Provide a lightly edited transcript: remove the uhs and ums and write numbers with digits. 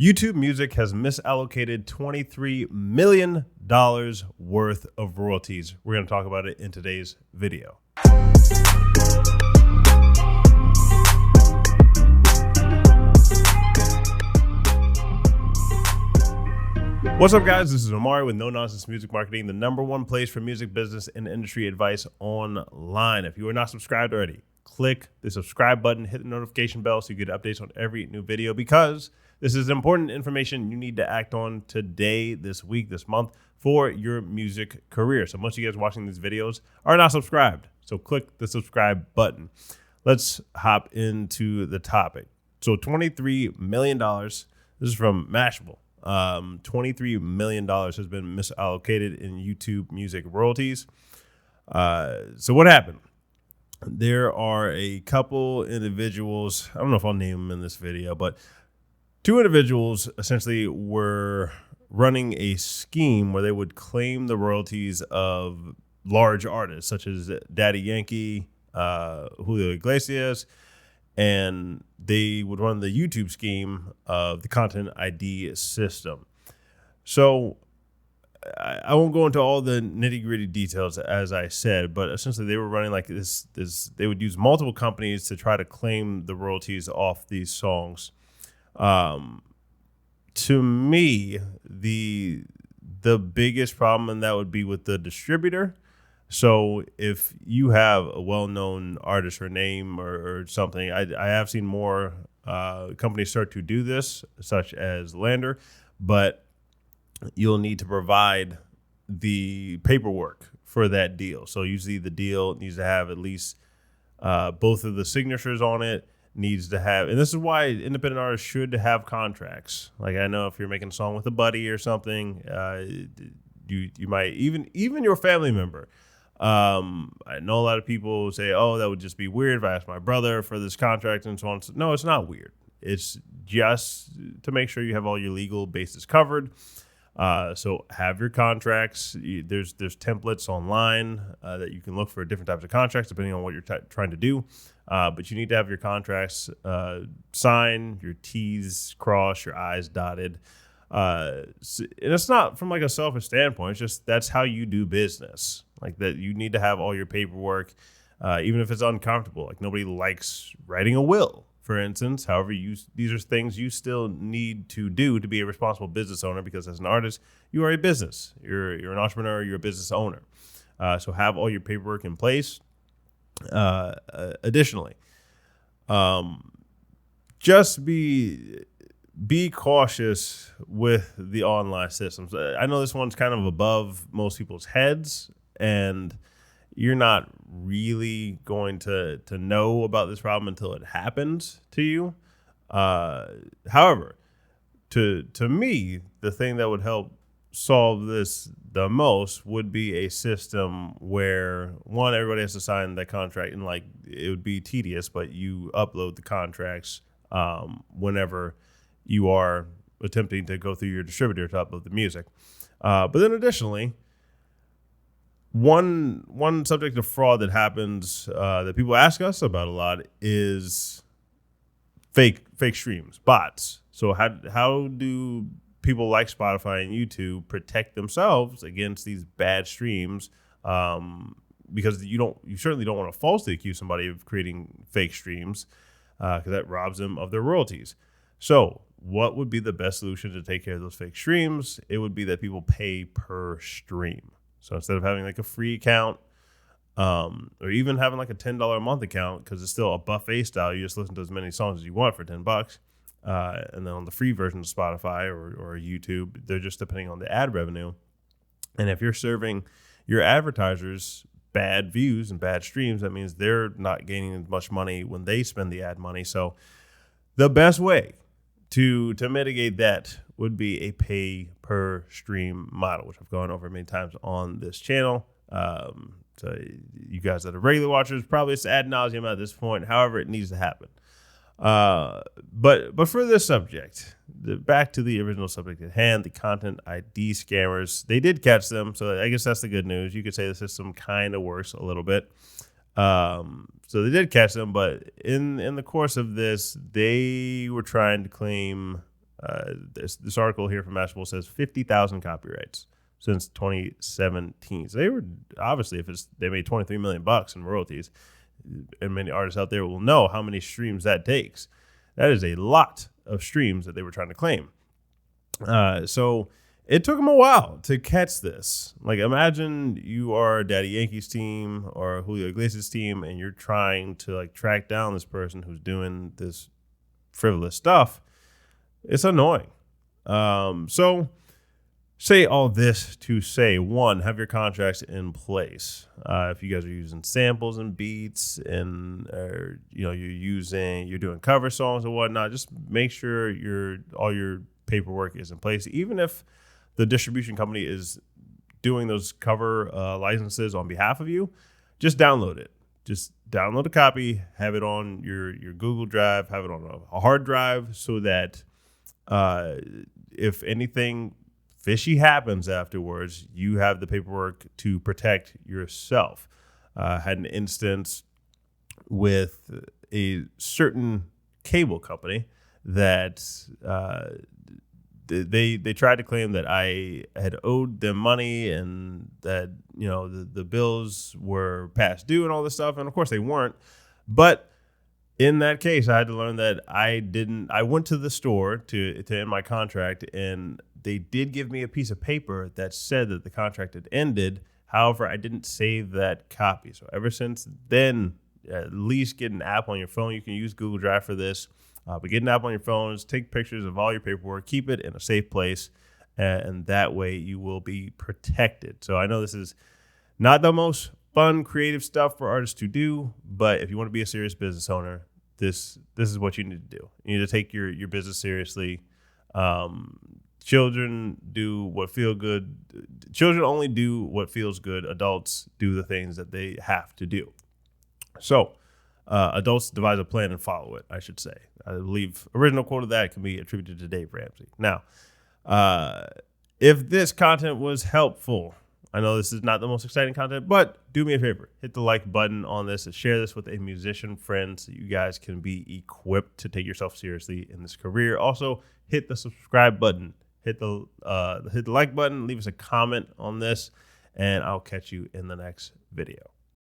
YouTube Music has misallocated $23 million worth of royalties. We're going to talk about it in today's video. What's up, guys? This is Omari with No Nonsense Music Marketing, the #1 place for music business and industry advice online. If you are not subscribed already, click the subscribe button, hit the notification bell so you get updates on every new video, because this is important information you need to act on today, this week, this month for your music career. So most of you guys watching these videos are not subscribed, so click the subscribe button. Let's hop into the topic. So $23 million, this is from Mashable. $23 million has been misallocated in YouTube music royalties. So what happened? There are a couple individuals, I don't know if I'll name them in this video, but two individuals essentially were running a scheme where they would claim the royalties of large artists such as Daddy Yankee, Julio Iglesias, and they would run the YouTube scheme of the content ID system. So I won't go into all the nitty-gritty details, as I said, but essentially they were running like this. They would use multiple companies to try to claim the royalties off these songs. To me, the biggest problem in that would be with the distributor. So if you have a well-known artist or name or something, I have seen more companies start to do this, such as Lander, but you'll need to provide the paperwork for that deal. So usually the deal needs to have at least both of the signatures on it, needs to have, and this is why independent artists should have contracts. Like, I know if you're making a song with a buddy or something, you might, even your family member. I know a lot of people say, oh, that would just be weird if I asked my brother for this contract and so on. No, it's not weird. It's just to make sure you have all your legal bases covered. So have your contracts. There's templates online that you can look for different types of contracts depending on what you're trying to do. But you need to have your contracts signed, your T's crossed, your I's dotted. And it's not from like a selfish standpoint. It's just that's how you do business. Like that, you need to have all your paperwork, even if it's uncomfortable. Like nobody likes writing a will, for instance. However, these are things you still need to do to be a responsible business owner, because as an artist, you are a business. You're an entrepreneur. You're a business owner. So have all your paperwork in place. Additionally, just be cautious with the online systems. I know this one's kind of above most people's heads, and you're not really going to know about this problem until it happens to you. However, to me, the thing that would help solve this the most would be a system where, one, everybody has to sign that contract, and like it would be tedious, but you upload the contracts whenever you are attempting to go through your distributor to upload the music. But then additionally, one subject of fraud that happens that people ask us about a lot is fake streams, bots. So how do people like Spotify and YouTube protect themselves against these bad streams? Because you certainly don't want to falsely accuse somebody of creating fake streams, because that robs them of their royalties. So what would be the best solution to take care of those fake streams? It would be that people pay per stream. So instead of having like a free account, or even having like a $10 a month account, because it's still a buffet style, you just listen to as many songs as you want for $10. And then on the free version of Spotify or YouTube, they're just depending on the ad revenue. And if you're serving your advertisers bad views and bad streams, that means they're not gaining as much money when they spend the ad money. So the best way to mitigate that would be a pay per stream model, which I've gone over many times on this channel. So you guys that are regular watchers, probably it's ad nauseum at this point. However, it needs to happen. But for this subject, back to the original subject at hand, the content ID scammers, they did catch them. So I guess that's the good news. You could say the system kind of works a little bit. So they did catch them, but in the course of this, they were trying to claim This article here from Mashable says 50,000 copyrights since 2017. So they were obviously, if they made 23 million bucks in royalties, and many artists out there will know how many streams that takes. That is a lot of streams that they were trying to claim. So it took them a while to catch this. Like, imagine you are Daddy Yankee's team or Julio Iglesias' team, and you're trying to like track down this person who's doing this frivolous stuff. It's annoying. So say all this to say, one, have your contracts in place. If you guys are using samples and beats and you're doing cover songs or whatnot, just make sure all your paperwork is in place. Even if the distribution company is doing those cover licenses on behalf of you, just download it. Just download a copy, have it on your Google Drive, have it on a hard drive, so that if anything fishy happens afterwards, you have the paperwork to protect yourself. Had an instance with a certain cable company that they tried to claim that I had owed them money and that the bills were past due and all this stuff, and of course they weren't. But in that case, I had to learn that I went to the store to end my contract, and they did give me a piece of paper that said that the contract had ended. However, I didn't save that copy. So ever since then, at least get an app on your phone. You can use Google Drive for this. But get an app on your phones, take pictures of all your paperwork, keep it in a safe place, and that way you will be protected. So I know this is not the most fun, creative stuff for artists to do, but if you want to be a serious business owner, this is what you need to do. You need to take your business seriously. Children do what feel good. Children only do what feels good. Adults do the things that they have to do. So adults devise a plan and follow it, I should say. I believe original quote of that can be attributed to Dave Ramsey. Now, if this content was helpful, I know this is not the most exciting content, but do me a favor. Hit the like button on this and share this with a musician friend so you guys can be equipped to take yourself seriously in this career. Also, hit the subscribe button. Hit the like button. Leave us a comment on this, and I'll catch you in the next video.